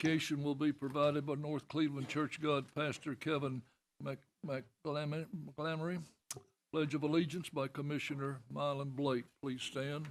Invocation will be provided by North Cleveland Church of God Pastor Kevin McGlamory. Pledge of Allegiance by Commissioner Mylan Blake. Please stand.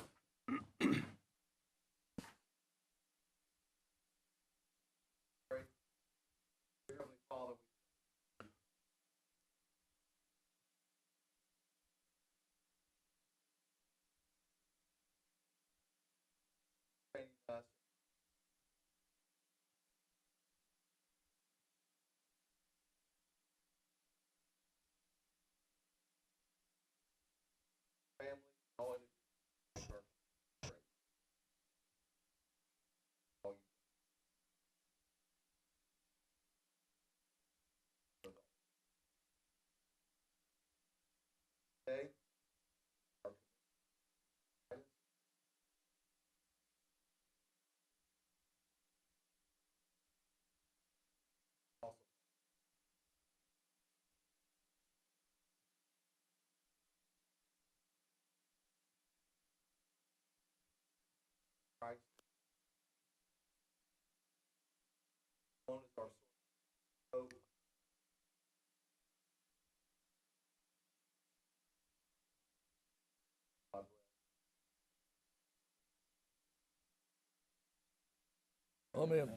Amen.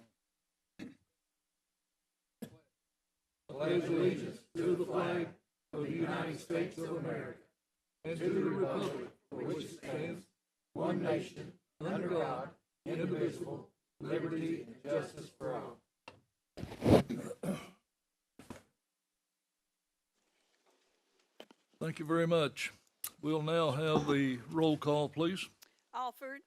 Pledge allegiance to the flag of the United States of America and to the republic for which it stands, one nation, under God, indivisible, liberty and justice for all. Thank you very much. We'll now have the roll call, please. Alford.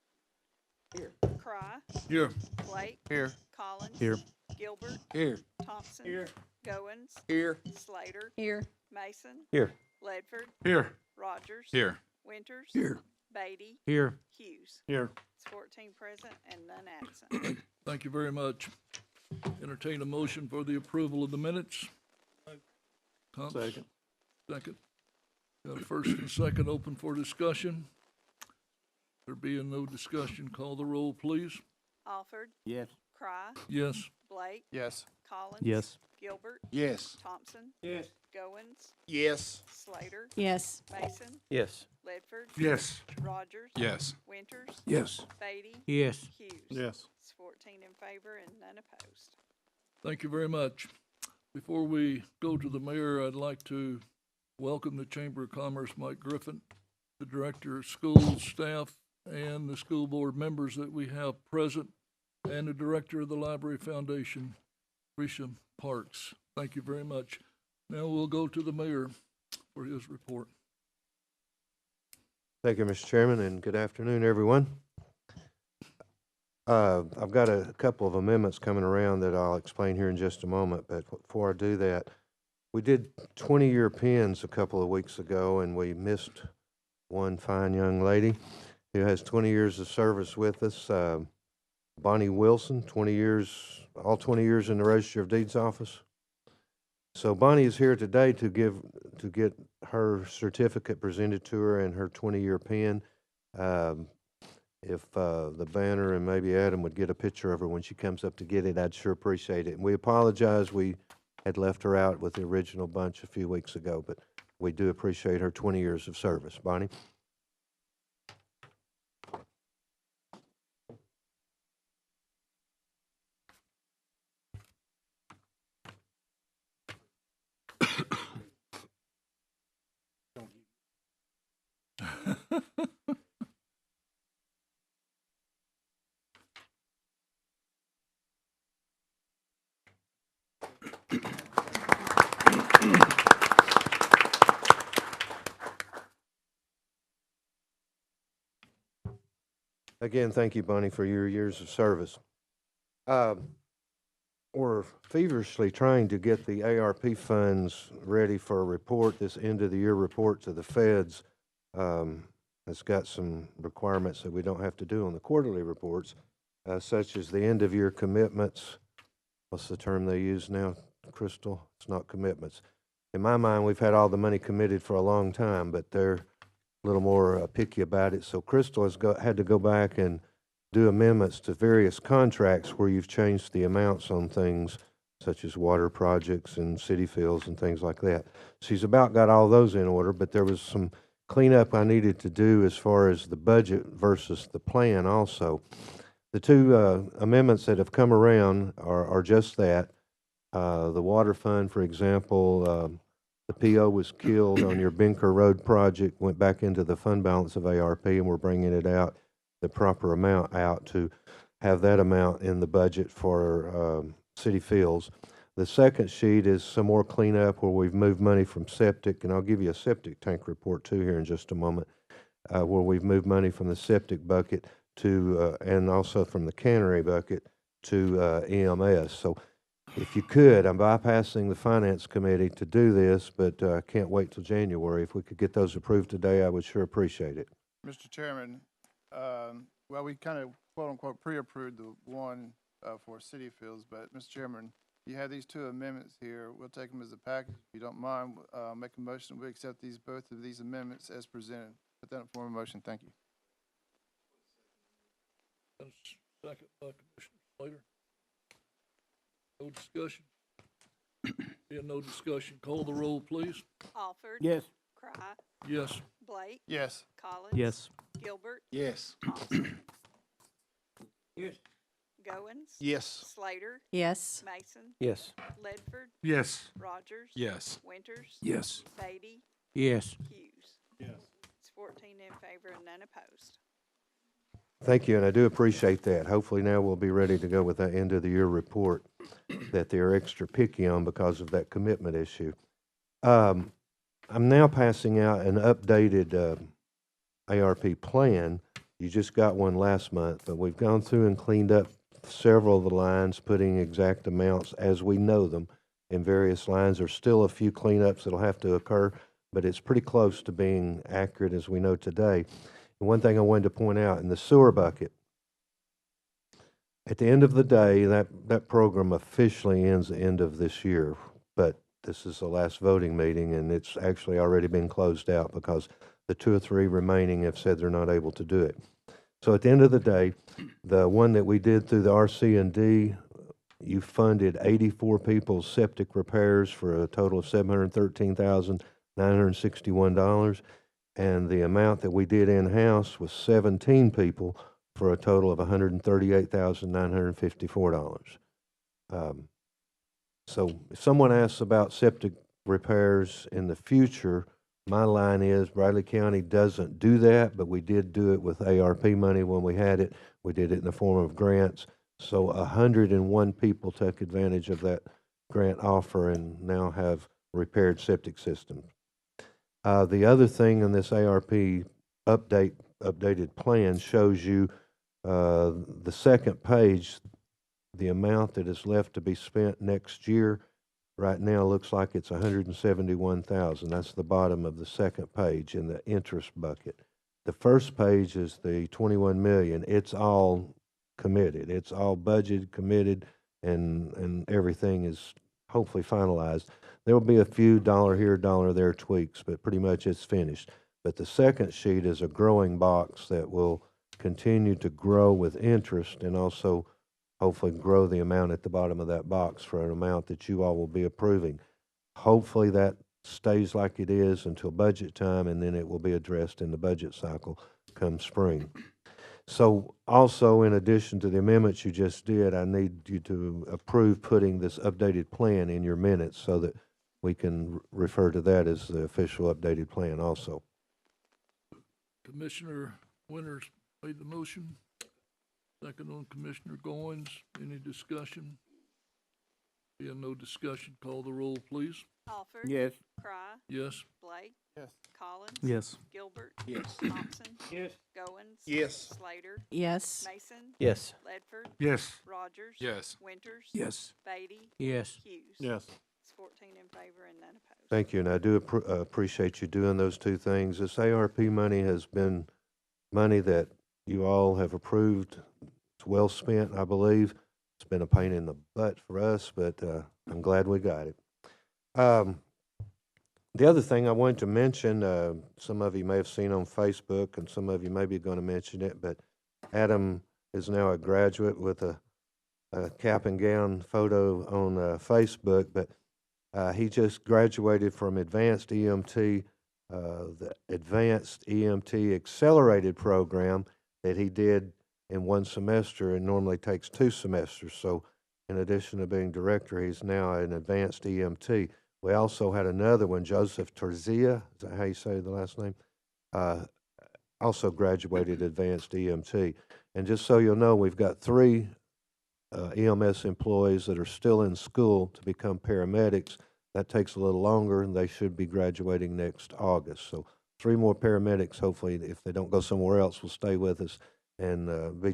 Here. Cry. Here. Blake. Here. Collins. Here. Gilbert. Here. Thompson. Here. Goins. Here. Slater. Here. Mason. Here. Ledford. Here. Rogers. Here. Winters. Here. Beatty. Here. Hughes. Here. It's 14 present and none absent. Thank you very much. Entertain a motion for the approval of the minutes. Thompson? Second. Second. Got a first and second open for discussion. There being no discussion, call the roll, please. Alford. Yes. Cry. Yes. Blake. Yes. Collins. Yes. Gilbert. Yes. Thompson. Yes. Goins. Yes. Slater. Yes. Mason. Yes. Ledford. Yes. Rogers. Yes. Winters. Yes. Beatty. Yes. Hughes. Yes. It's 14 in favor and none opposed. Thank you very much. Before we go to the mayor, I'd like to welcome the Chamber of Commerce, Mike Griffin, the Director of Schools, staff, and the school board members that we have present, and the Director of the Library Foundation, Risha Parks. Thank you very much. Now we'll go to the mayor for his report. Thank you, Mr. Chairman, and good afternoon, everyone. I've got a couple of amendments coming around that I'll explain here in just a moment, but before I do that, we did 20-year pins a couple of weeks ago, and we missed one fine young lady who has 20 years of service with us, Bonnie Wilson, 20 years, all 20 years in the Register of Deeds office. So Bonnie is here today to get her certificate presented to her and her 20-year pin. If the banner and maybe Adam would get a picture of her when she comes up to get it, I'd sure appreciate it. And we apologize, we had left her out with the original bunch a few weeks ago, but we do appreciate her 20 years of service. Bonnie? Again, thank you, Bonnie, for your years of service. We're feverishly trying to get the ARP funds ready for a report, this end-of-the-year report to the feds. It's got some requirements that we don't have to do on the quarterly reports, such as the end-of-year commitments. What's the term they use now, Crystal? It's not commitments. In my mind, we've had all the money committed for a long time, but they're a little more picky about it. So Crystal has had to go back and do amendments to various contracts where you've changed the amounts on things such as water projects and city fields and things like that. She's about got all those in order, but there was some cleanup I needed to do as far as the budget versus the plan also. The two amendments that have come around are just that. The water fund, for example, the PO was killed on your Binker Road project, went back into the fund balance of ARP, and we're bringing it out, the proper amount out to have that amount in the budget for city fields. The second sheet is some more cleanup where we've moved money from septic, and I'll give you a septic tank report too here in just a moment, where we've moved money from the septic bucket to, and also from the cannery bucket to EMS. So if you could, I'm bypassing the finance committee to do this, but I can't wait till January. If we could get those approved today, I would sure appreciate it. Mr. Chairman, well, we kind of quote-unquote pre-approved the one for city fields, but Mr. Chairman, you have these two amendments here. We'll take them as a package. If you don't mind, make a motion. We accept both of these amendments as presented. Put that in form of motion. Thank you. Second by Commissioner Slater. No discussion? Being no discussion, call the roll, please. Alford. Yes. Cry. Yes. Blake. Yes. Collins. Yes. Gilbert. Yes. Thompson. Yes. Goins. Yes. Slater. Yes. Mason. Yes. Ledford. Yes. Rogers. Yes. Winters. Yes. Beatty. Yes. Hughes. Yes. It's 14 in favor and none opposed. Thank you, and I do appreciate that. Hopefully now we'll be ready to go with that end of the year report that they're extra picky on because of that commitment issue. I'm now passing out an updated ARP plan. You just got one last month, but we've gone through and cleaned up several of the lines, putting exact amounts as we know them in various lines. There's still a few cleanups that'll have to occur, but it's pretty close to being accurate as we know today. And one thing I wanted to point out, in the sewer bucket, at the end of the day, that program officially ends the end of this year, but this is the last voting meeting, and it's actually already been closed out because the 2 or 3 remaining have said they're not able to do it. So at the end of the day, the one that we did through the RC&D, you funded 84 people's septic repairs for a total of $713,961. And the amount that we did in-house was 17 people for a total of $138,954. So if someone asks about septic repairs in the future, my line is Bradley County doesn't do that, but we did do it with ARP money when we had it. We did it in the form of grants. So 101 people took advantage of that grant offer and now have repaired septic systems. The other thing in this ARP updated plan shows you the second page, the amount that is left to be spent next year. Right now looks like it's $171,000. That's the bottom of the second page in the interest bucket. The first page is the $21 million. It's all committed. It's all budgeted, committed, and everything is hopefully finalized. There will be a few dollar here, dollar there tweaks, but pretty much it's finished. But the second sheet is a growing box that will continue to grow with interest and also hopefully grow the amount at the bottom of that box for an amount that you all will be approving. Hopefully that stays like it is until budget time, and then it will be addressed in the budget cycle come spring. So also, in addition to the amendments you just did, I need you to approve putting this updated plan in your minutes so that we can refer to that as the official updated plan also. Commissioner Winters made the motion. Second on Commissioner Goins. Any discussion? Being no discussion, call the roll, please. Alford. Yes. Cry. Yes. Blake. Yes. Collins. Yes. Gilbert. Yes. Thompson. Yes. Goins. Yes. Slater. Yes. Mason. Yes. Ledford. Yes. Rogers. Yes. Winters. Yes. Beatty. Yes. Hughes. Yes. It's 14 in favor and none opposed. Thank you, and I do appreciate you doing those two things. This ARP money has been money that you all have approved. It's well spent, I believe. It's been a pain in the butt for us, but I'm glad we got it. The other thing I wanted to mention, some of you may have seen on Facebook, and some of you may be going to mention it, but Adam is now a graduate with a cap and gown photo on Facebook, but he just graduated from Advanced EMT, the Advanced EMT Accelerated program that he did in one semester and normally takes 2 semesters. So in addition to being director, he's now an Advanced EMT. We also had another one, Joseph Terzia, is that how you say the last name? Also graduated Advanced EMT. And just so you'll know, we've got 3 EMS employees that are still in school to become paramedics. That takes a little longer, and they should be graduating next August. So 3 more paramedics, hopefully, if they don't go somewhere else, will stay with us and be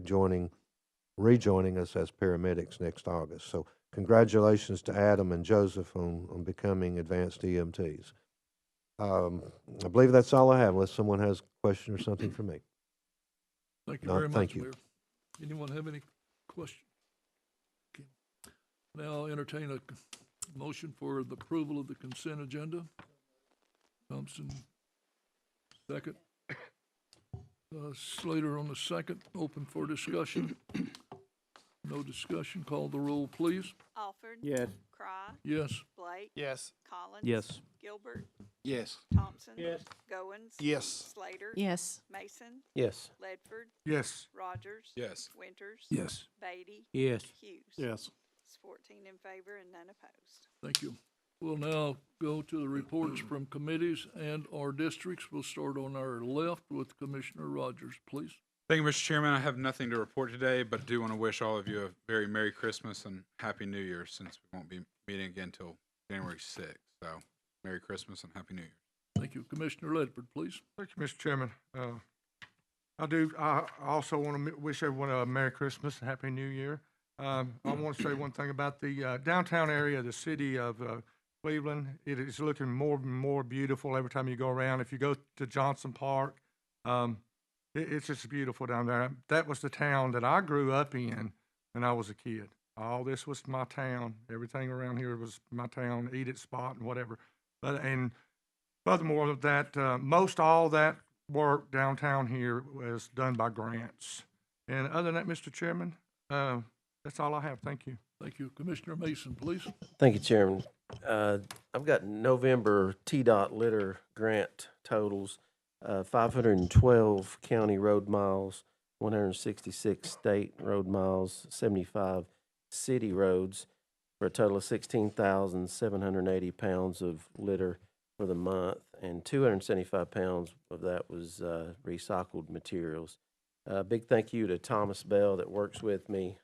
rejoining us as paramedics next August. So congratulations to Adam and Joseph on becoming advanced EMTs. I believe that's all I have, unless someone has a question or something for me. Thank you No, very much, thank you. Mayor. Anyone have any questions? Okay. Now entertain a motion for the approval of the consent agenda. Thompson, second. Slater on the second. Open for discussion. No discussion. Call the roll, please. Alford. Yes. Cry. Yes. Blake. Yes. Collins. Yes. Gilbert. Yes. Thompson. Yes. Goins. Yes. Slater. Yes. Mason. Yes. Ledford. Yes. Rogers. Yes. Winters. Yes. Beatty. Yes. Hughes. Yes. It's 14 in favor and none opposed. Thank you. We'll now go to the reports from committees and our districts. We'll start on our left with Commissioner Rogers, please. Thank you, Mr. Chairman. I have nothing to report today, but do want to wish all of you a very Merry Christmas and Happy New Year, since we won't be meeting again until January 6th. So Merry Christmas and Happy New Year. Thank you. Commissioner Ledford, please. Thank you, Mr. Chairman. I also want to wish everyone a Merry Christmas and Happy New Year. I want to say one thing about the downtown area of the city of Cleveland. It is looking more and more beautiful every time you go around. If you go to Johnson Park, it's just beautiful down there. That was the town that I grew up in when I was a kid. All this was my town. Everything around here was my town, eat it spot and whatever. And furthermore of that, most all that work downtown here was done by grants. And other than that, Mr. Chairman, that's all I have. Thank you. Thank you. Commissioner Mason, please. Thank you, Chairman. I've got November TDOT litter grant totals, 512 county road miles, 166 state road miles, 75 city roads, for a total of 16,780 pounds of litter for the month, and 275 pounds of that was recycled materials. Big thank you to Thomas Bell that works with me,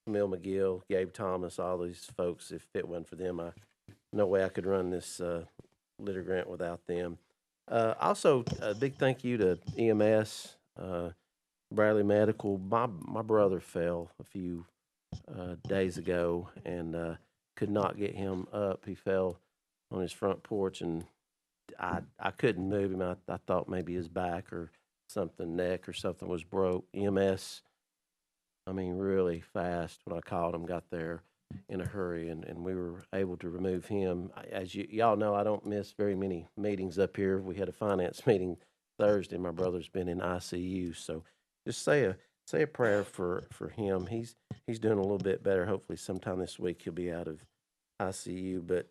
Camille McGill, Gabe Thomas, all these folks. If it wasn't for them, no way I could run this litter grant without them. Also, a big thank you to EMS, Bradley Medical. My brother fell a few days ago and could not get him up. He fell on his front porch, and I couldn't move him. I thought maybe his back or something, neck or something was broke. EMS, I mean, really fast when I called him, got there in a hurry, and we were able to remove him. As y'all know, I don't miss very many meetings up here. We had a finance meeting Thursday. My brother's been in ICU, so just say a prayer for him. He's doing a little bit better. Hopefully sometime this week he'll be out of ICU. But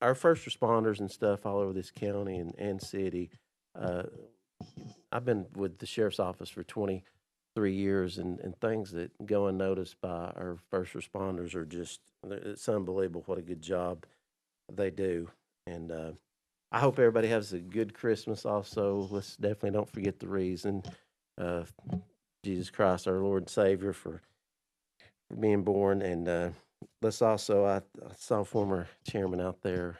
our first responders and stuff all over this county and city, I've been with the sheriff's office for 23 years, and things that go unnoticed by our first responders are just, it's unbelievable what a good job they do. And I hope everybody has a good Christmas also. Let's definitely don't forget the reason, Jesus Christ, our Lord and Savior, for being born. And let's also, I saw former chairman out there,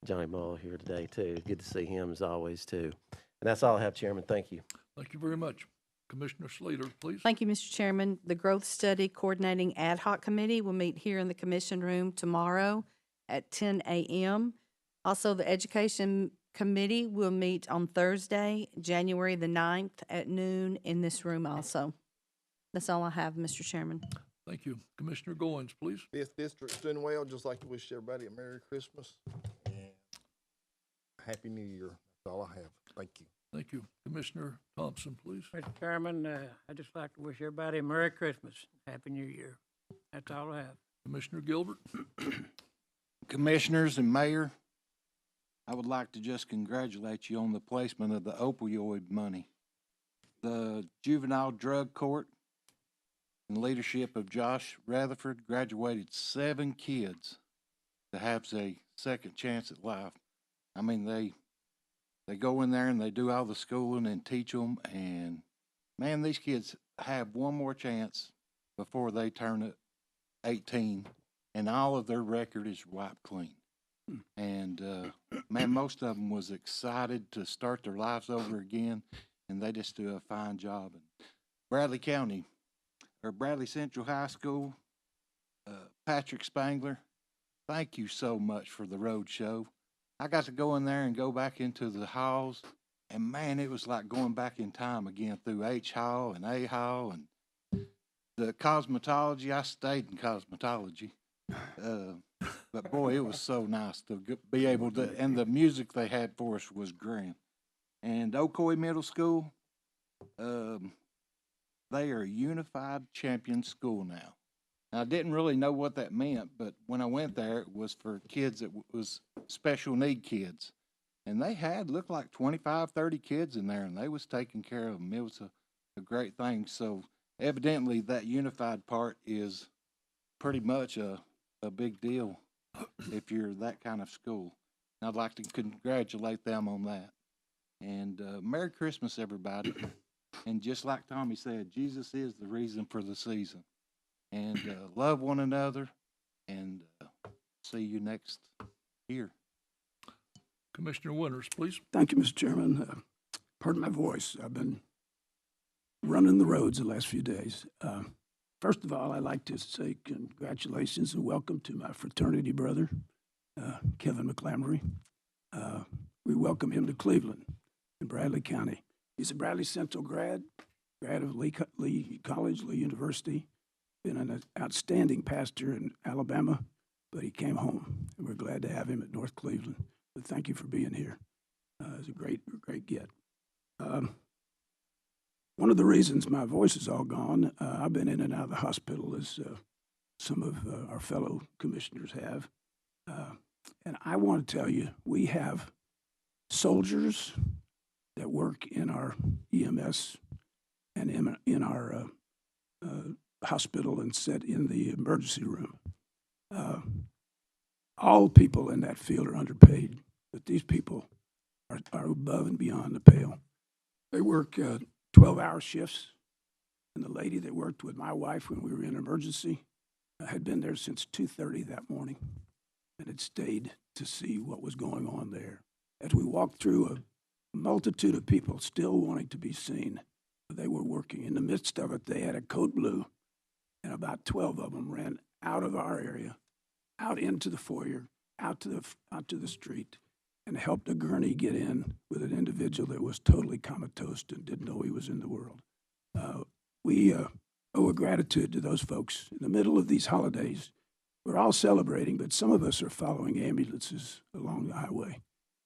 Johnny Mull, here today too. Good to see him as always too. And that's all I have, Chairman. Thank you. Thank you very much. Commissioner Slater, please. Thank you, Mr. Chairman. The Growth Study Coordinating Ad Hoc Committee will meet here in the Commission Room tomorrow at 10 a.m. Also, the Education Committee will meet on Thursday, January the 9th at noon in this room also. That's all I have, Mr. Chairman. Thank you. Commissioner Goins, please. This district's doing well. Just like to wish everybody a Merry Christmas and Happy New Year. That's all I have. Thank you. Thank you. Commissioner Thompson, please. Mr. Chairman, I'd just like to wish everybody a Merry Christmas, Happy New Year. That's all I have. Commissioner Gilbert. Commissioners and Mayor, I would like to just congratulate you on the placement of the opioid money. The Juvenile Drug Court, in the leadership of Josh Rutherford, graduated 7 kids to have a second chance at life. I mean, they go in there and they do all the schooling and teach them, and man, these kids have one more chance before they turn 18, and all of their record is wiped clean. And man, most of them was excited to start their lives over again, and they just do a fine job. And Bradley County, or Bradley Central High School, Patrick Spangler, thank you so much for the road show. I got to go in there and go back into the halls, and man, it was like going back in time again through H Hall and A Hall and the cosmetology. I stayed in cosmetology. But boy, it was so nice to be able to, and the music they had for us was grand. And Ocoee Middle School, they are a unified champion school now. I didn't really know what that meant, but when I went there, it was for kids that was special need kids. And they had, looked like 25, 30 kids in there, and they was taking care of them. It was a great thing. So evidently that unified part is pretty much a big deal if you're that kind of school. And I'd like to congratulate them on that. And Merry Christmas, everybody. And just like Tommy said, Jesus is the reason for the season. And love one another, and see you next year. Commissioner Winters, please. Thank you, Mr. Chairman. Pardon my voice. I've been running the roads the last few days. First of all, I'd like to say congratulations and welcome to my fraternity brother, Kevin McClamory. We welcome him to Cleveland in Bradley County. He's a Bradley Central grad of Lee College, Lee University. Been an outstanding pastor in Alabama, but he came home, and we're glad to have him at North Cleveland. But thank you for being here. It's a great get. One of the reasons my voice is all gone, I've been in and out of the hospital, as some of our fellow commissioners have. And I want to tell you, we have soldiers that work in our EMS and in our hospital and sit in the emergency room. All people in that field are underpaid, but these people are above and beyond the pale. They work 12-hour shifts, and the lady that worked with my wife when we were in emergency had been there since 2:30 that morning and had stayed to see what was going on there. As we walked through a multitude of people still wanting to be seen, they were working. In the midst of it, they had a code blue, and about 12 of them ran out of our area, out into the foyer, out to the street, and helped a gurney get in with an individual that was totally comatose and didn't know he was in the world. We owe a gratitude to those folks. In the middle of these holidays, we're all celebrating, but some of us are following ambulances along the highway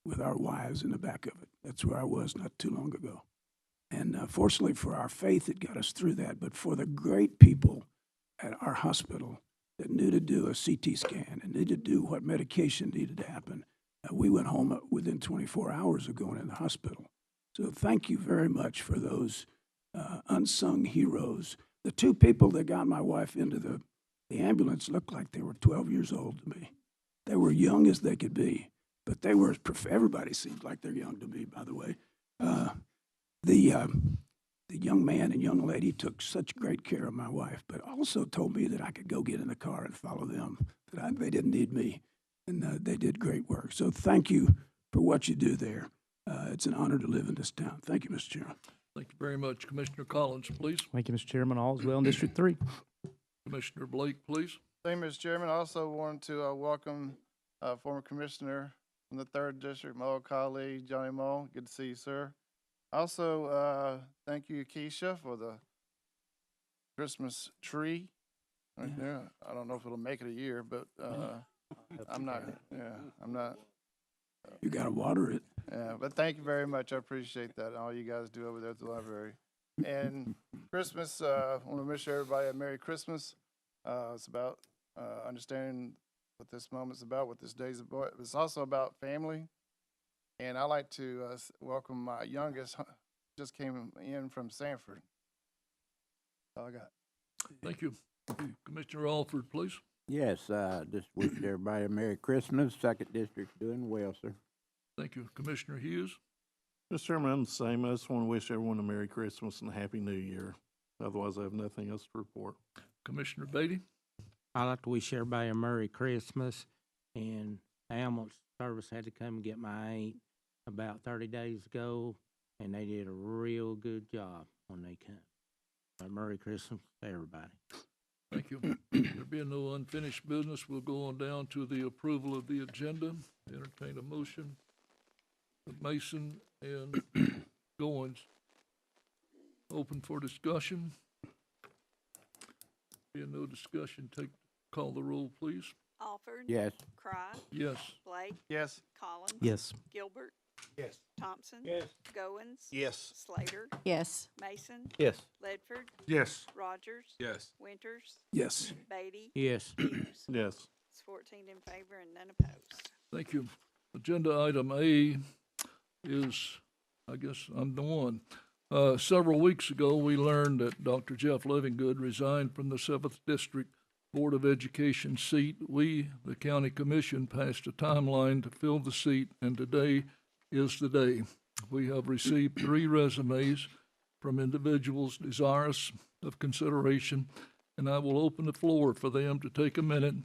with our wives in the back of it. That's where I was not too long ago. And fortunately for our faith, it got us through that. But for the great people at our hospital that knew to do a CT scan and knew to do what medication needed to happen, we went home within 24 hours of going in the hospital. So thank you very much for those unsung heroes. The 2 people that got my wife into the ambulance looked like they were 12 years old to me. They were young as they could be, but they were, everybody seems like they're young to me, by the way. The young man and young lady took such great care of my wife, but also told me that I could go get in the car and follow them, that they didn't need me, and they did great work. So thank you for what you do there. It's an honor to live in this town. Thank you, Mr. Chairman. Thank you very much. Commissioner Collins, please. Thank you, Mr. Chairman. All is well in District 3. Commissioner Blake, please. Thank you, Mr. Chairman. I also wanted to welcome former commissioner from the 3rd District, my old colleague, Johnny Mull. Good to see you, sir. Also, thank you, Keisha, for the Christmas tree right there. I don't know if it'll make it a year, but I'm not. You got to water it. Yeah, but thank you very much. I appreciate that, and all you guys do over there at the library. And Christmas, I want to wish everybody a Merry Christmas. It's about understanding what this moment's about, what this day's about. It's also about family. And I like to welcome my youngest, just came in from Sanford. That's all I got. Thank you. Commissioner Alford, please. Yes, just wish everybody a Merry Christmas. Second District's doing well, sir. Thank you. Commissioner Hughes. Mr. Chairman, I'm the same. I just want to wish everyone a Merry Christmas and a Happy New Year. Otherwise, I have nothing else to report. Commissioner Beatty. I'd like to wish everybody a Merry Christmas, and the ambulance service had to come and get my aunt about 30 days ago, and they did a real good job when they come. Merry Christmas to everybody. Thank you. There being no unfinished business, we'll go on down to the approval of the agenda. Entertain a motion. Mason and Goins. Open for discussion. Being no discussion, call the roll, please. Alford. Yes. Cry. Yes. Blake. Yes. Collins. Yes. Gilbert. Yes. Thompson. Yes. Goins. Yes. Slater. Yes. Mason. Yes. Ledford. Yes. Rogers. Yes. Winters. Yes. Beatty. Yes. Hughes. Yes. It's 14 in favor and none opposed. Thank you. Agenda item A is, I guess I'm the one. Several weeks ago, we learned that Dr. Jeff Levingood resigned from the 7th District Board of Education seat. We, the County Commission, passed a timeline to fill the seat, and today is the day. We have received 3 resumes from individuals desirous of consideration, and I will open the floor for them to take a minute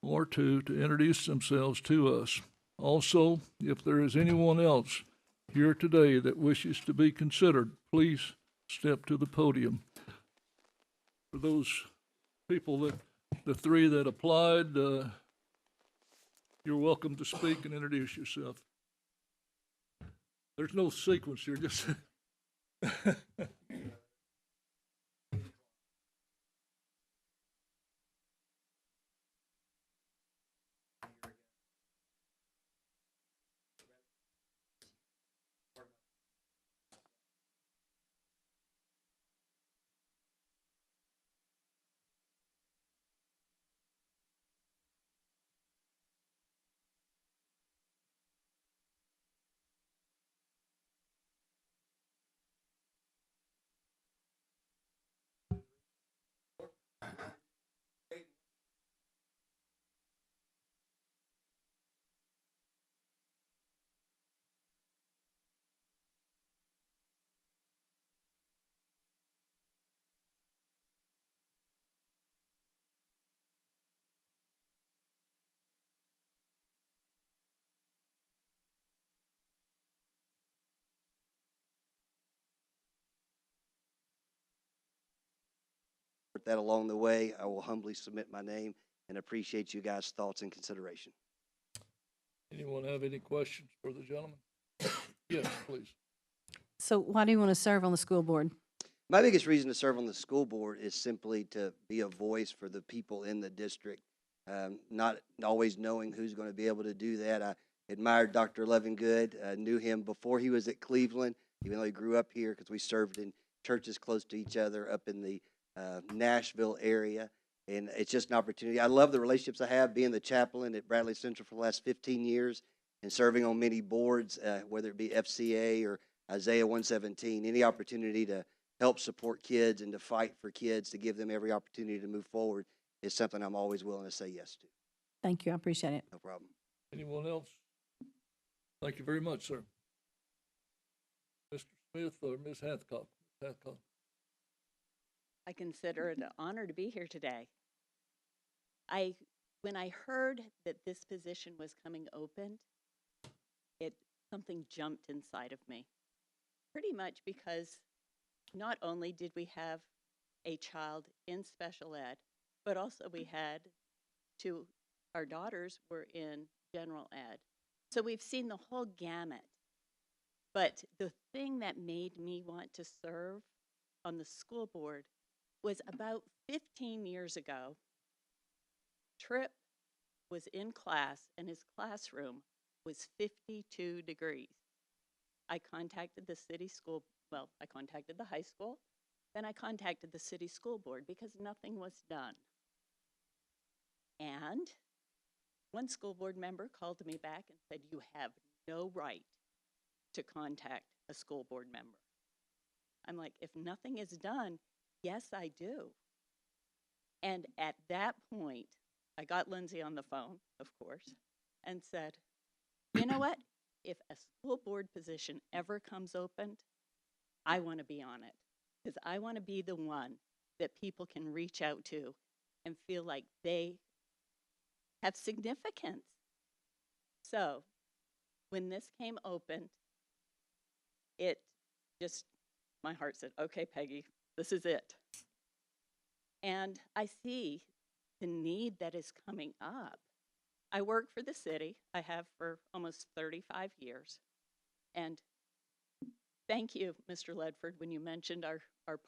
or two to introduce themselves to us. Also, if there is anyone else here today that wishes to be considered, please step to the podium. For those people the 3 that applied, you're welcome to speak and introduce yourself. There's no sequence here, just. That along the way, I will humbly submit my name and appreciate you guys' thoughts and consideration. Anyone have any questions for the gentleman? Yes, please. So why do you want to serve on the school board? My biggest reason to serve on the school board is simply to be a voice for the people in the district, not always knowing who's going to be able to do that. I admired Dr. Levingood, knew him before he was at Cleveland, even though he grew up here because we served in churches close to each other up in the Nashville area, and it's just an opportunity. I love the relationships I have being the chaplain at Bradley Central for the last 15 years and serving on many boards, whether it be FCA or Isaiah 117, any opportunity to help support kids and to fight for kids, to give them every opportunity to move forward is something I'm always willing to say yes to. Thank you. I appreciate it. No problem. Anyone else? Thank you very much, sir. Mr. Smith or Ms. Hathcock? Hathcock. I consider it an honor to be here today. When I heard that this position was coming open, something jumped inside of me. Pretty much because not only did we have a child in special ed, but also we had our daughters were in general ed. So we've seen the whole gamut. But the thing that made me want to serve on the school board was about 15 years ago. Tripp was in class and his classroom was 52 degrees. I contacted the city school, well, I contacted the high school, then I contacted the city school board because nothing was done. And one school board member called me back and said, you have no right to contact a school board member. I'm like, if nothing is done, yes, I do. And at that point, I got Lindsay on the phone, of course, and said, you know what? If a school board position ever comes open, I want to be on it because I want to be the one that people can reach out to and feel like they have significance. So when this came open, it just, my heart said, okay, Peggy, this is it. And I see the need that is coming up. I work for the city. I have for almost 35 years. And thank you, Mr. Ledford, when you mentioned our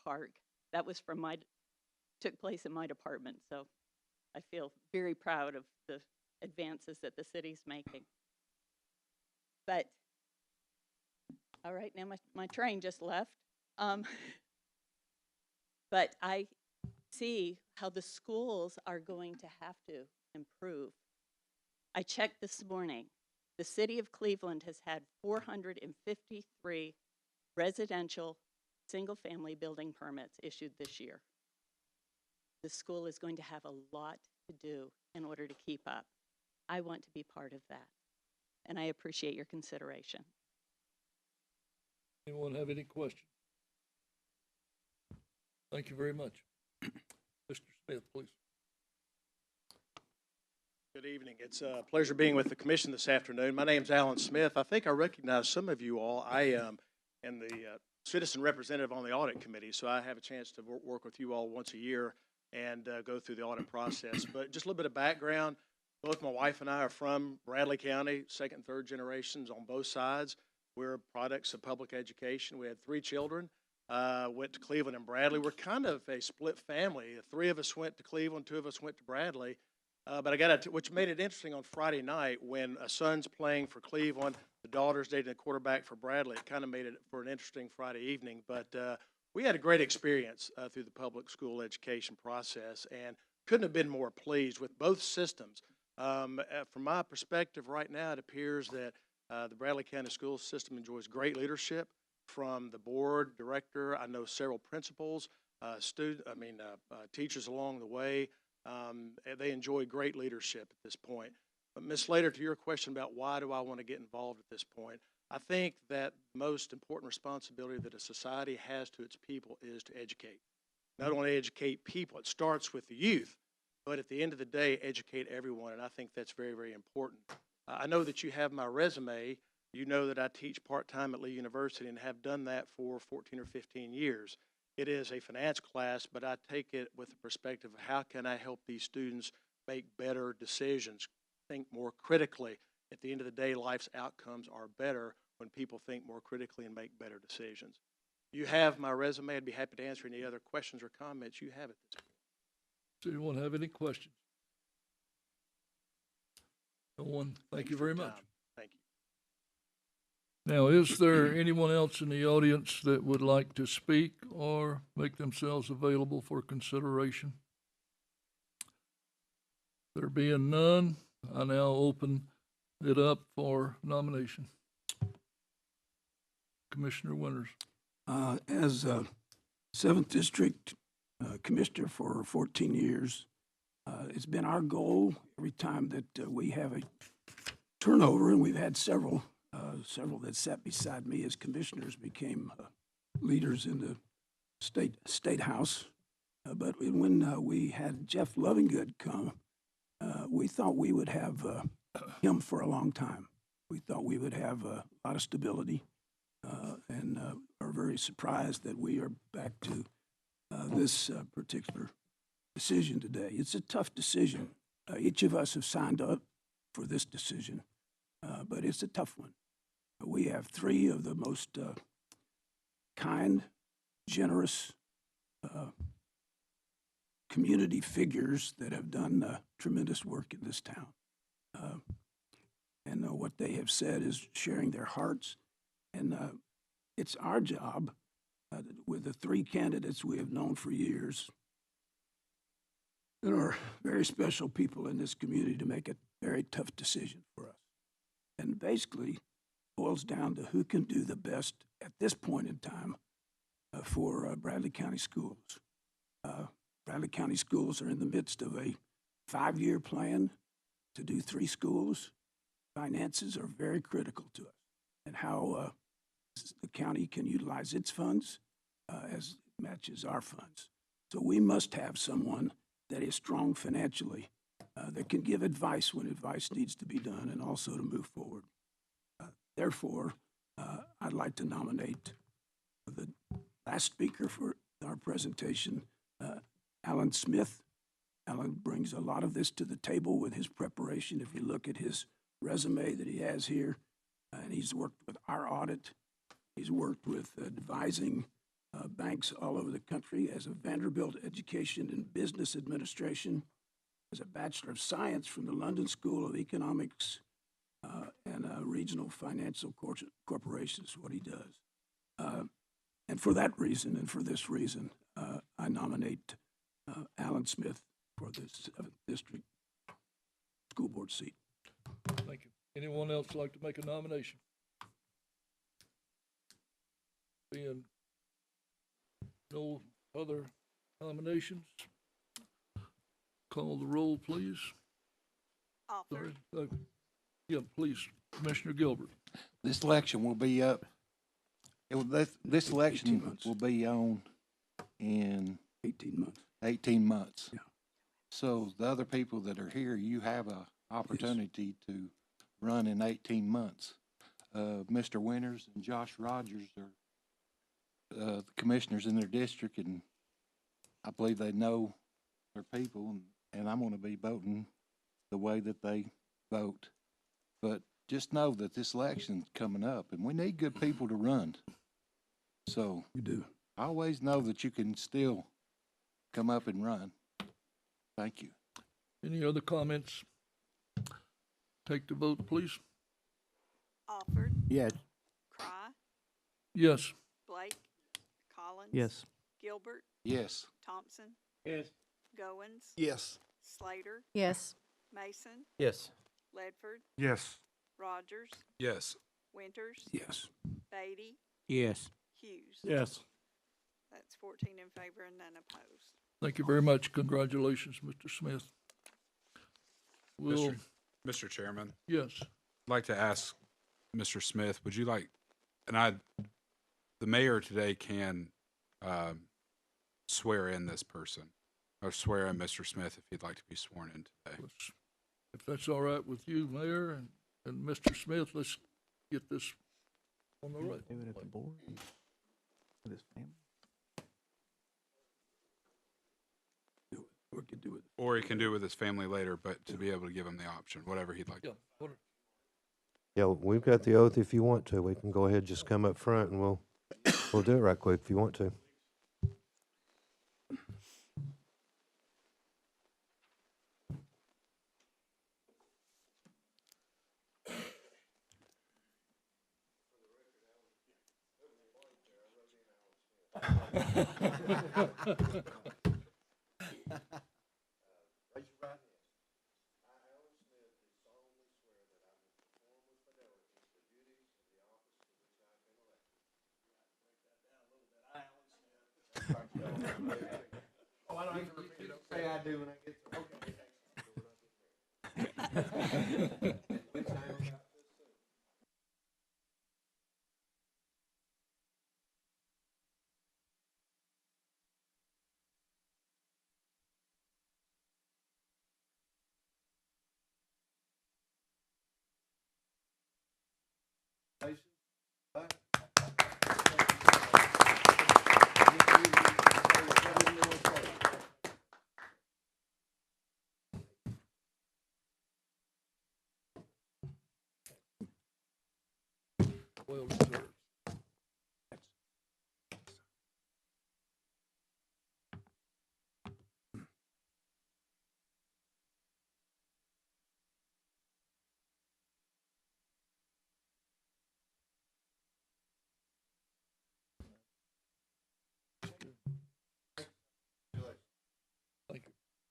park. That was from took place in my department. So I feel very proud of the advances that the city's making. But, all right, now my train just left. But I see how the schools are going to have to improve. I checked this morning. The city of Cleveland has had 453 residential single-family building permits issued this year. The school is going to have a lot to do in order to keep up. I want to be part of that, and I appreciate your consideration. Anyone have any questions? Thank you very much. Mr. Smith, please. Good evening. It's a pleasure being with the commission this afternoon. My name's Alan Smith. I think I recognize some of you all. I am the citizen representative on the audit committee, so I have a chance to work with you all once a year and go through the audit process. But just a little bit of background. Both my wife and I are from Bradley County, second and third generations on both sides. We're products of public education. We had 3 children. Went to Cleveland and Bradley. We're kind of a split family. 3 of us went to Cleveland, 2 of us went to Bradley. But I got which made it interesting on Friday night when a son's playing for Cleveland, the daughter's dating a quarterback for Bradley. It kind of made it for an interesting Friday evening. But we had a great experience through the public school education process and couldn't have been more pleased with both systems. From my perspective right now, it appears that the Bradley County school system enjoys great leadership from the board, director. I know several principals, teachers along the way. They enjoy great leadership at this point. But Ms. Slater, to your question about why do I want to get involved at this point, I think that the most important responsibility that a society has to its people is to educate. Not only educate people, it starts with the youth, but at the end of the day, educate everyone, and I think that's very, very important. I know that you have my resume. You know that I teach part-time at Lee University and have done that for 14 or 15 years. It is a finance class, but I take it with the perspective of how can I help these students make better decisions, think more critically. At the end of the day, life's outcomes are better when people think more critically and make better decisions. You have my resume. I'd be happy to answer any other questions or comments you have at this point. Does anyone have any questions? No one? Thank you very much. Thank you. Now, is there anyone else in the audience that would like to speak or make themselves available for consideration? There being none, I now open it up for nomination. Commissioner Winters. As a 7th District Commissioner for 14 years, it's been our goal every time that we have a turnover, and we've had several that sat beside me as commissioners became leaders in the state house. But when we had Jeff Lovingood come, we thought we would have him for a long time. We thought we would have a lot of stability, and are very surprised that we are back to this particular decision today. It's a tough decision. Each of us have signed up for this decision, but it's a tough one. We have 3 of the most kind, generous community figures that have done tremendous work in this town. And what they have said is sharing their hearts And it's our job, with the three candidates we have known for years, there are very special people in this community, to make a very tough decision for us. And basically boils down to who can do the best at this point in time for Bradley County Schools. Bradley County Schools are in the midst of a 5-year plan to do 3 schools. Finances are very critical to us, and how the county can utilize its funds as it matches our funds. So we must have someone that is strong financially, that can give advice when advice needs to be done, and also to move forward. Therefore, I'd like to nominate the last speaker for our presentation, Alan Smith. Alan brings a lot of this to the table with his preparation. If you look at his resume that he has here, and he's worked with our audit, he's worked with advising banks all over the country, as a Vanderbilt education in business administration, as a Bachelor of Science from the London School of Economics, and regional financial corporations, what he does. And for that reason, and for this reason, I nominate Alan Smith for the 7th District School Board seat. Thank you. Anyone else like to make a nomination? Being no other nominations, call the roll, please. Alford, Sorry. Yeah, please, Commissioner Gilbert. This election will be up, this election will be on in 18 months. 18 months. Yeah. So the other people that are here, you have a opportunity to run in 18 months. Mr. Winters and Josh Rogers are the commissioners in their district, and I believe they know their people, and I'm going to be voting the way that they vote. But just know that this election's coming up, and we need good people to run. So you do. Always know that you can still come up and run. Thank you. Any other comments? Take the vote, please. Alford, Yes. Cry, Yes. Blake, Collins. Yes. Gilbert, Yes. Thompson, Yes. Goins, Yes. Slater, Yes. Mason, Yes. Ledford, Yes. Rogers, Yes. Winters, Yes. Beatty, Yes. Hughes. Yes. That's 14 in favor and none opposed. Thank you very much. Congratulations, Mr. Smith. We'll, Mr. Chairman, yes. I'd like to ask Mr. Smith, would you like, the mayor today can swear in this person, or swear in Mr. Smith if he'd like to be sworn in today. If that's all right with you, Mayor, and Mr. Smith, let's get this on the right. Do it at the board with his family. Or could do it. Or he can do it with his family later, but to be able to give him the option, whatever he'd like. Yeah. Yeah, we've got the oath if you want to. We can go ahead, just come up front, and we'll do it right quick if you want to. Oh, I don't have to repeat it. Say I do when I get to, Well deserved.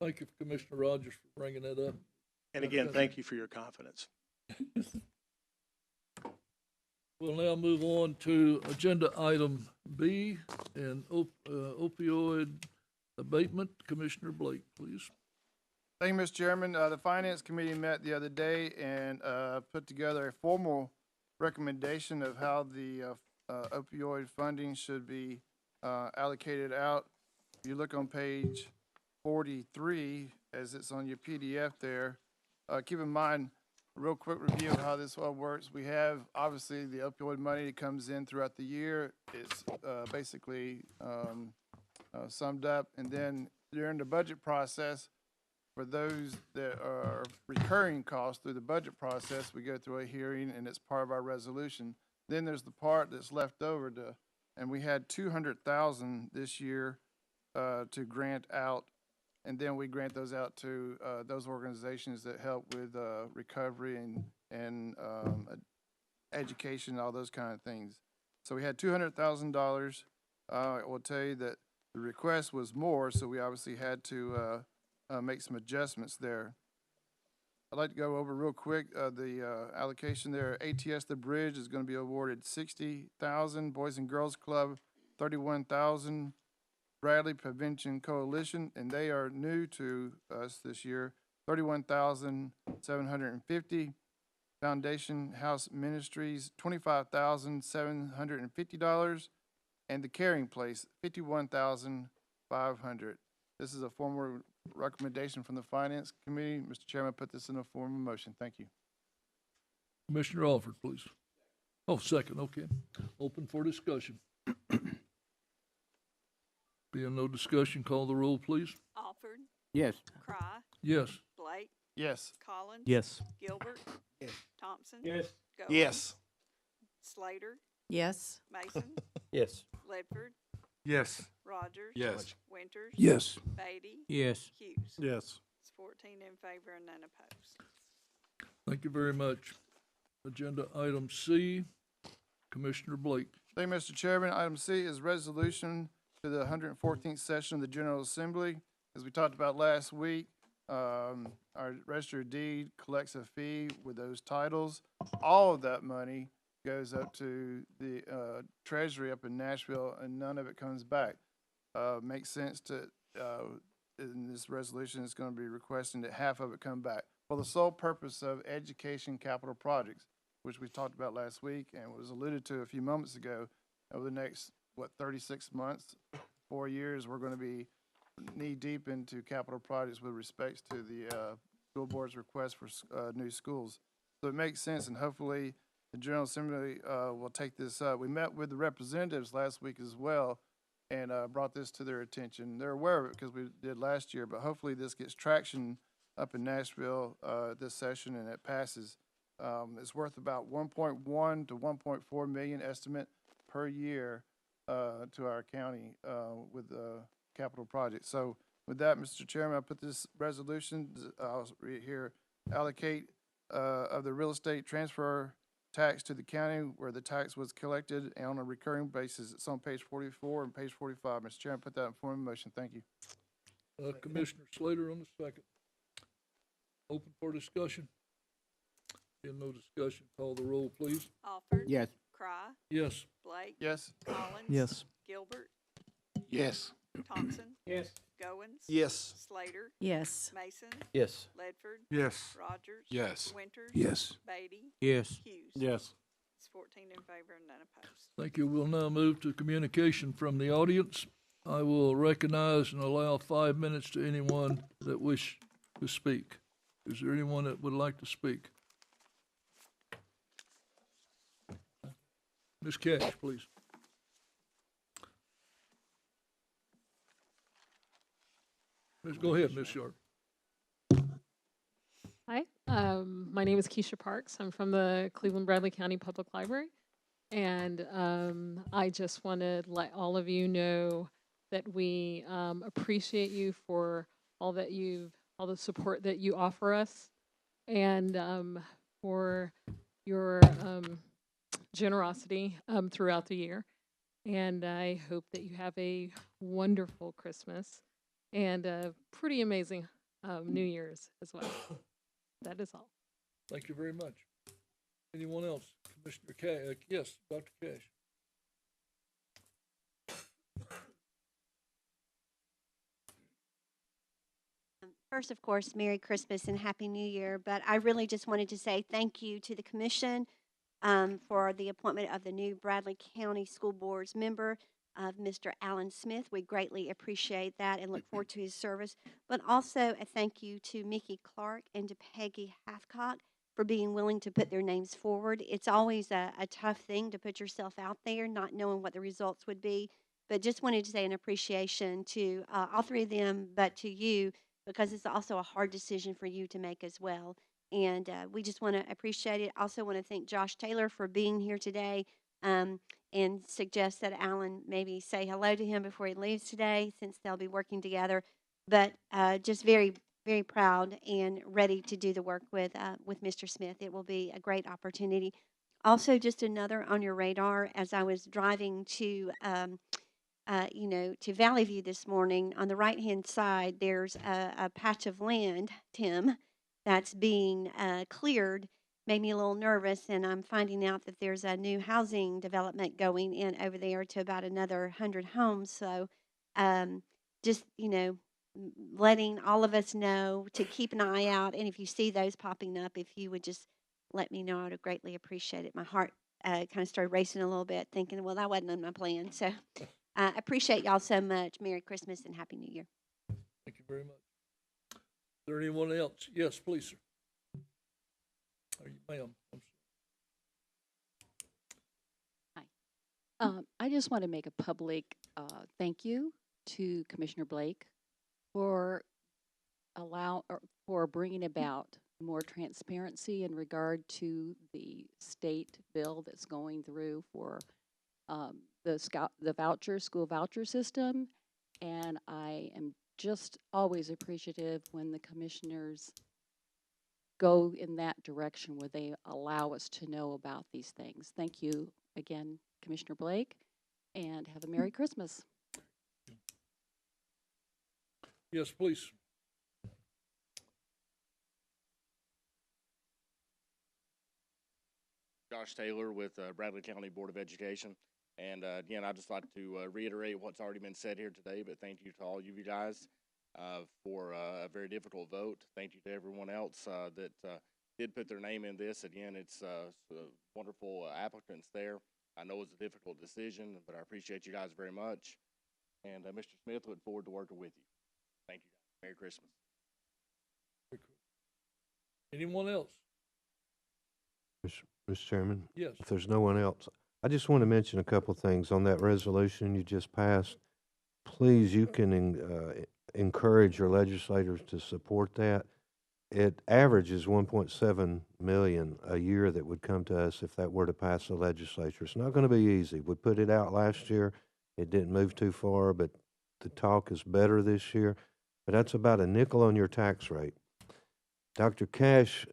Thank you, Commissioner Rogers, for bringing that up. And again, thank you for your confidence. We'll now move on to agenda item B and opioid abatement. Commissioner Blake, please. Thank you, Mr. Chairman. The Finance Committee met the other day and put together a formal recommendation of how the opioid funding should be allocated out. If you look on page 43, as it's on your PDF there, keep in mind, a real quick review of how this all works. We have, obviously, the opioid money that comes in throughout the year. It's basically summed up. And then during the budget process, for those that are recurring costs through the budget process, we go through a hearing and it's part of our resolution. Then there's the part that's left over and we had 200,000 this year to grant out, and then we grant those out to those organizations that help with recovery and education, all those kind of things. So we had $200,000. I will tell you that the request was more, so we obviously had to make some adjustments there. I'd like to go over real quick the allocation there. ATS The Bridge is going to be awarded $60,000. Boys and Girls Club, $31,000. Bradley Prevention Coalition, and they are new to us this year, $31,750. Foundation House Ministries, $25,750. And the Caring Place, $51,500. This is a formal recommendation from the Finance Committee. Mr. Chairman, I put this in a form of motion. Thank you. Commissioner Alford, please. Oh, second, okay. Open for discussion. Being no discussion, call the roll, please. Alford, Yes. Cry, Yes. Blake, Yes. Collins. Yes. Gilbert. Thompson. Yes. Goins. Yes. Slater, Yes. Mason, Yes. Ledford, Yes. Rogers. Yes. Winters. Yes. Beatty. Yes. Hughes. Yes. It's 14 in favor and none opposed. Thank you very much. Agenda item C, Commissioner Blake. Thank you, Mr. Chairman. Item C is resolution to the 114th session of the General Assembly. As we talked about last week, our Register of Deed collects a fee with those titles. All of that money goes up to the Treasury up in Nashville, and none of it comes back. Makes sense to, in this resolution, it's going to be requesting that half of it come back for the sole purpose of education capital projects, which we talked about last week and was alluded to a few moments ago. Over the next, 36 months, 4 years, we're going to be knee-deep into capital projects with respects to the school board's request for new schools. So it makes sense, and hopefully the General Assembly will take this up. We met with the representatives last week as well and brought this to their attention. They're aware of it because we did last year, but hopefully this gets traction up in Nashville this session and it passes. It's worth about 1.1 to 1.4 million estimate per year to our county with capital projects. So with that, Mr. Chairman, I put this resolution, I'll read it here, allocate of the real estate transfer tax to the county where the tax was collected and on a recurring basis. It's on page 44 and page 45. Mr. Chairman, put that in form of motion. Thank you. Commissioner Slater on the second. Open for discussion. Being no discussion, call the roll, please. Alford. Yes. Cry, Yes. Blake. Yes. Collins. Yes. Gilbert. Yes. Thompson. Yes. Goins. Yes. Slater. Yes. Mason. Yes. Ledford. Yes. Rogers. Yes. Winters. Yes. Beatty. Yes. Hughes. Yes. It's 14 in favor and none opposed. Thank you. We'll now move to communication from the audience. I will recognize and allow 5 minutes to anyone that wish to speak. Is there anyone that would like to speak? Ms. Cash, please. Go ahead, Ms. Sharp. Hi, my name is Keisha Parks. I'm from the Cleveland Bradley County Public Library. And I just want to let all of you know that we appreciate you for all the support that you offer us and for your generosity throughout the year. And I hope that you have a wonderful Christmas and pretty amazing New Year's as well. That is all. Thank you very much. Anyone else? Commissioner Cash, yes, Dr. Cash. First, of course, Merry Christmas and Happy New Year. But I really just wanted to say thank you to the commission for the appointment of the new Bradley County School Board's member, Mr. Alan Smith. We greatly appreciate that and look forward to his service. But also a thank you to Mickey Clark and to Peggy Hathcock for being willing to put their names forward. It's always a tough thing to put yourself out there, not knowing what the results would be. But just wanted to say an appreciation to all three of them, but to you, because it's also a hard decision for you to make as well. And we just want to appreciate it. Also want to thank Josh Taylor for being here today and suggest that Alan maybe say hello to him before he leaves today, since they'll be working together. But just very, very proud and ready to do the work with Mr. Smith. It will be a great opportunity. Also, just another on your radar, as I was driving to to Valley View this morning, on the right-hand side, there's a patch of land, Tim, that's being cleared. Made me a little nervous, and I'm finding out that there's a new housing development going in over there to about another 100 homes. So just, letting all of us know to keep an eye out. And if you see those popping up, if you would just let me know, I would greatly appreciate it. My heart kind of started racing a little bit, thinking, well, that wasn't on my plan. So I appreciate y'all so much. Merry Christmas and Happy New Year. Thank you very much. Is there anyone else? Yes, please, sir. Ma'am. Hi. I just want to make a public thank you to Commissioner Blake for bringing about more transparency in regard to the state bill that's going through for the school voucher system. And I am just always appreciative when the commissioners go in that direction where they allow us to know about these things. Thank you again, Commissioner Blake, and have a Merry Christmas. Yes, please. Josh Taylor with Bradley County Board of Education. And again, I'd just like to reiterate what's already been said here today, but thank you to all of you guys for a very difficult vote. Thank you to everyone else that did put their name in this. Again, it's wonderful applicants there. I know it's a difficult decision, but I appreciate you guys very much. And Mr. Smith, look forward to working with you. Thank you. Merry Christmas. Anyone else? Mr. Chairman? Yes. If there's no one else, I just want to mention a couple things on that resolution you just passed. Please, you can encourage your legislators to support that. It averages 1.7 million a year that would come to us if that were to pass the legislature. It's not going to be easy. We put it out last year. It didn't move too far, but the talk is better this year. But that's about a nickel on your tax rate. Dr. Cash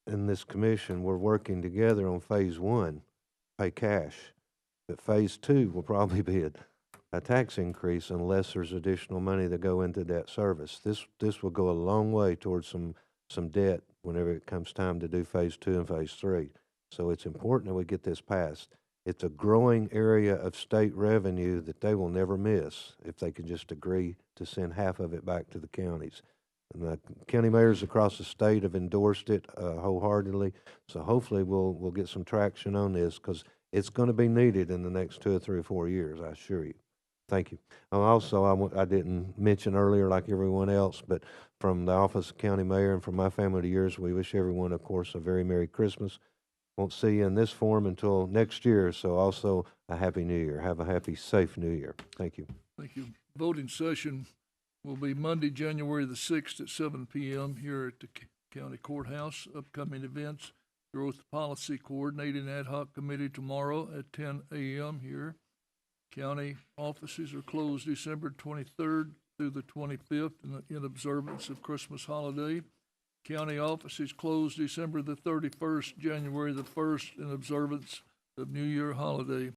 and this commission were working together on phase one, pay cash. But phase two will probably be a tax increase unless there's additional money that go into debt service. This will go a long way towards some debt whenever it comes time to do phase two and phase three. So it's important that we get this passed. It's a growing area of state revenue that they will never miss if they can just agree to send half of it back to the counties. And the county mayors across the state have endorsed it wholeheartedly. So hopefully we'll get some traction on this, because it's going to be needed in the next 2 or 3 or 4 years, I assure you. Thank you. Also, I didn't mention earlier, like everyone else, but from the office of county mayor and from my family to yours, we wish everyone, of course, a very Merry Christmas. Won't see you in this form until next year, so also a Happy New Year. Have a happy, safe New Year. Thank you. Thank you. Voting session will be Monday, January the 6th at 7 p.m. here at the county courthouse. Upcoming events: Growth Policy Coordinating Ad Hoc Committee tomorrow at 10 a.m. here. County offices are closed December 23rd through the 25th in observance of Christmas holiday. County offices closed December the 31st, January the 1st in observance of New Year holiday.